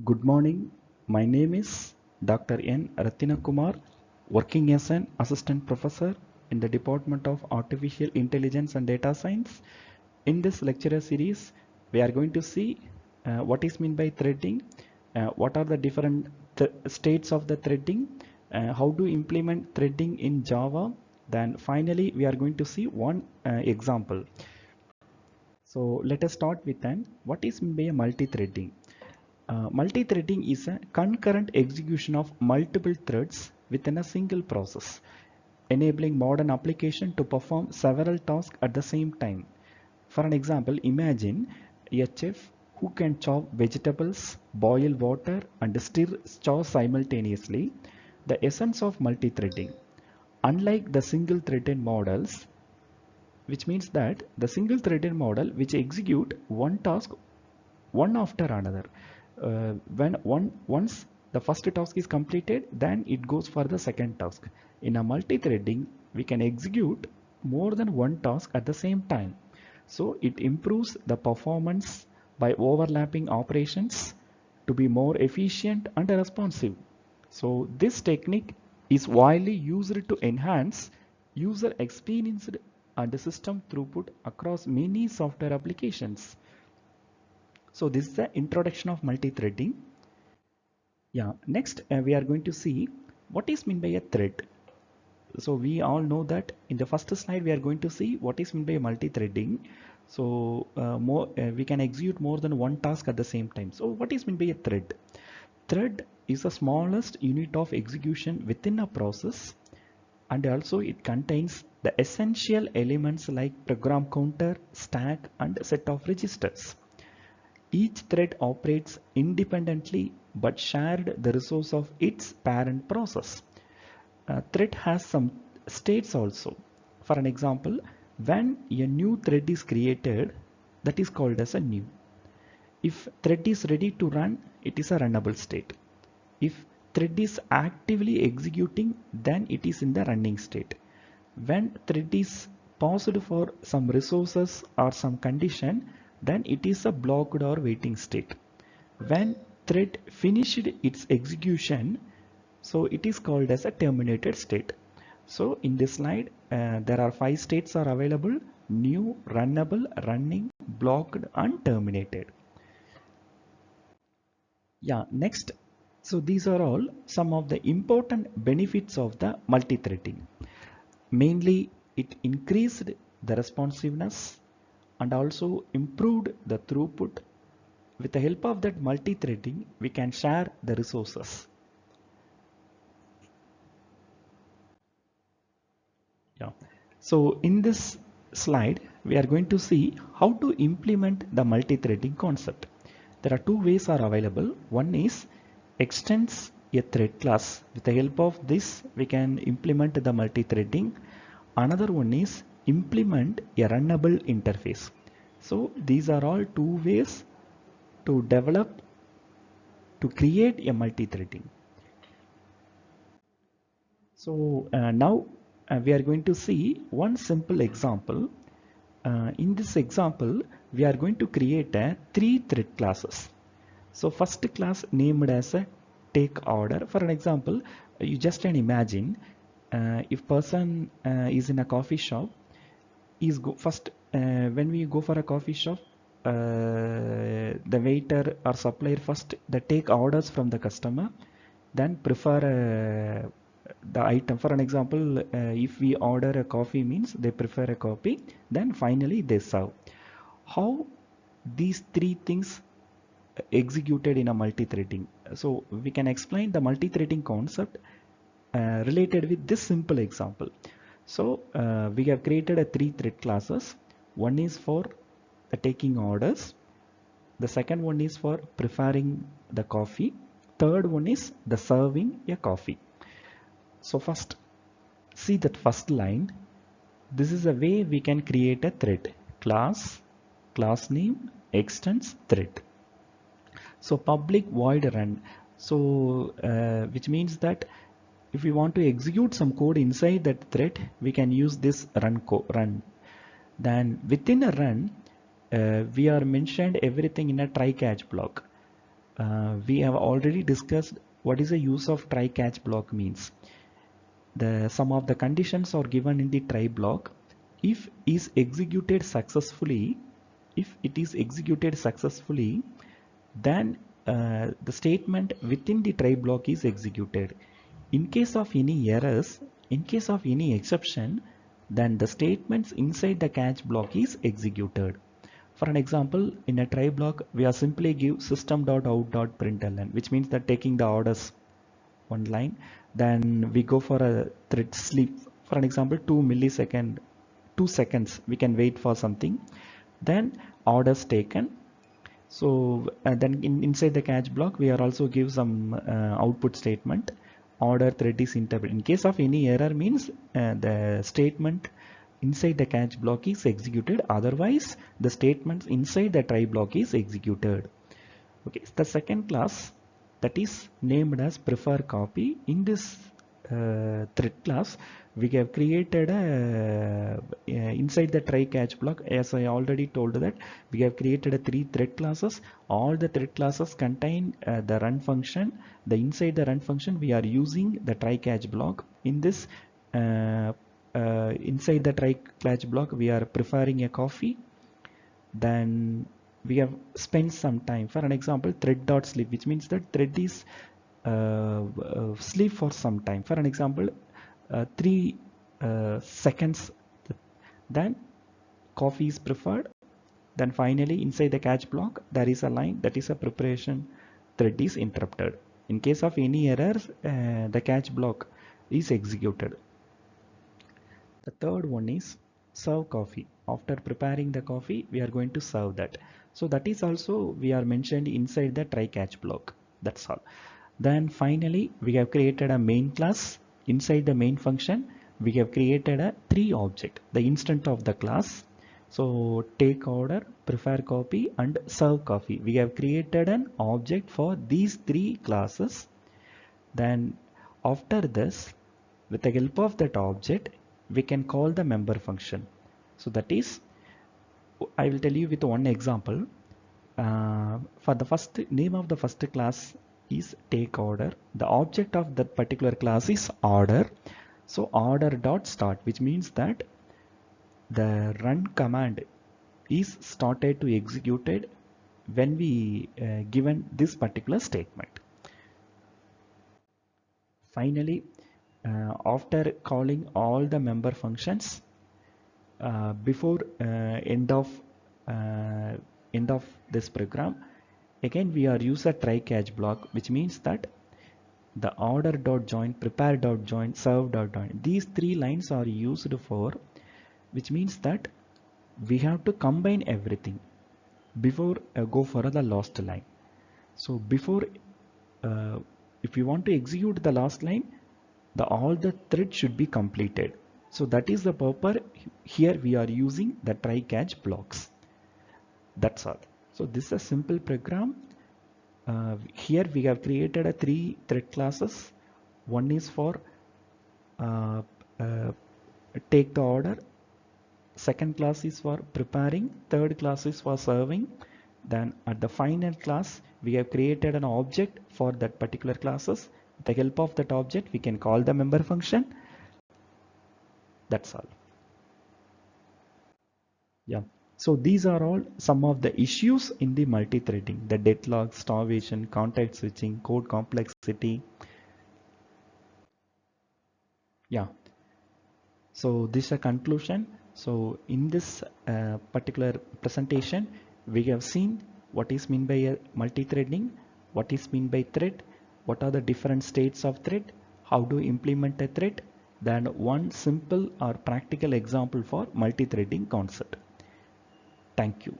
Good morning. My name is Dr. N. Kumar, working as an assistant professor in the Department of Artificial Intelligence and Data Science. In this lecture series, we are going to see what is meant by threading, what are the different states of the threading, how to implement threading in Java. Then finally, we are going to see one example. So let us start with what is meant by a multi-threading. Multi-threading is a concurrent execution of multiple threads within a single process, enabling modern application to perform several tasks at the same time. For an example, imagine a chef who can chop vegetables, boil water, and stir sauce simultaneously, the essence of multi-threading. Unlike the single-threaded models, which means that the single-threaded model which execute one task one after another. Once the first task is completed, then it goes for the second task. In a multi-threading, we can execute more than one task at the same time. So it improves the performance by overlapping operations to be more efficient and responsive. So this technique is widely used to enhance user experience and system throughput across many software applications. So this is the introduction of multi-threading. Yeah, next we are going to see what is meant by a thread. So we all know that in the first slide we are going to see what is meant by multi-threading. So we can execute more than one task at the same time. So what is meant by a thread? Thread is the smallest unit of execution within a process, and also it contains the essential elements like program counter, stack, and set of registers. Each thread operates independently but shared the resource of its parent process. A thread has some states also. For an example, when a new thread is created, that is called as a new. If thread is ready to run, it is a runnable state. If thread is actively executing, then it is in the running state. When thread is paused for some resources or some condition, then it is a blocked or waiting state. When thread finished its execution, so it is called as a terminated state. So in this slide, there are 5 states are available: new, runnable, running, blocked, and terminated. Yeah, next. So these are all some of the important benefits of the multi-threading. Mainly, it increased the responsiveness and also improved the throughput. With the help of that multi-threading, we can share the resources. Yeah. So in this slide, we are going to see how to implement the multi-threading concept. There are 2 ways are available. One is extends a thread class. With the help of this, we can implement the multi-threading. Another one is implement a runnable interface. So these are all 2 ways to develop, to create a multi-threading. So now we are going to see one simple example. In this example, we are going to create a 3 thread classes. So first class named as a take order. For an example, you just can imagine if person is in a coffee shop, is first when we go for a coffee shop, the waiter or supplier first they take orders from the customer, then prefer the item. For an example, if we order a coffee, means they prefer a coffee, then finally they serve. How these 3 things executed in a multi-threading? So we can explain the multi-threading concept related with this simple example. So we have created a 3 thread classes. One is for taking orders, the second one is for preparing the coffee, third one is the serving a coffee. So first, see that first line. This is a way we can create a thread. Class name, extends thread. So public void run. So which means that if we want to execute some code inside that thread, we can use this run. Then within a run, we are mentioned everything in a try catch block. we have already discussed what is the use of try catch block means. Some of the conditions are given in the try block. If it is executed successfully, then the statement within the try block is executed. In case of any errors, in case of any exception, then the statements inside the catch block is executed. For an example, in a try block, we are simply give system.out.println, which means that taking the orders one line, then we go for a thread sleep. For an example, 2 seconds, we can wait for something. Then orders taken. So then inside the catch block, we are also give some output statement. Order thread is interpreted. In case of any error means the statement inside the catch block is executed. Otherwise, the statements inside the try block is executed. Okay, the second class that is named as prefer copy. In this thread class, we have created a inside the try catch block. As I already told that we have created 3 thread classes. All the thread classes contain the run function. The inside the run function we are using the try catch block. In this inside the try catch block we are preferring a coffee. Then we have spent some time. For an example, thread.sleep, which means that thread is sleep for some time. For an example, 3 seconds. Then coffee is preferred. Then finally inside the catch block there is a line that is a preparation thread is interrupted. In case of any errors, the catch block is executed. The third one is serve coffee. After preparing the coffee, we are going to serve that. So that is also we are mentioned inside the try catch block. That's all. Then finally we have created a main class. Inside the main function we have created a 3 object, the instant of the class. So take order, prepare copy and serve coffee. We have created an object for these 3 classes. Then after this, with the help of that object, we can call the member function. So that is, I will tell you with one example. For the first name of the first class is take order. The object of that particular class is order. So order dot start, which means that the run command is started to executed when we given this particular statement. Finally, after calling all the member functions, before end of this program, again we are use a try catch block, which means that the order dot join, prepare dot join, serve dot join, these 3 lines are used for, which means that we have to combine everything before go for the last line. So before if you want to execute the last line, all the threads should be completed. So that is the purpose. Here we are using the try catch blocks. That's all. So this is a simple program. Here we have created a 3 thread classes. One is for take the order. Second class is for preparing. Third class is for serving. Then at the final class, we have created an object for that particular classes. With the help of that object, we can call the member function. That's all. Yeah. So these are all some of the issues in the multi-threading: the deadlock, starvation, context switching, code complexity. Yeah. So this is a conclusion. So in this particular presentation, we have seen what is meant by multi-threading, what is meant by thread, what are the different states of thread, how to implement a thread, then one simple or practical example for multi-threading concept. Thank you.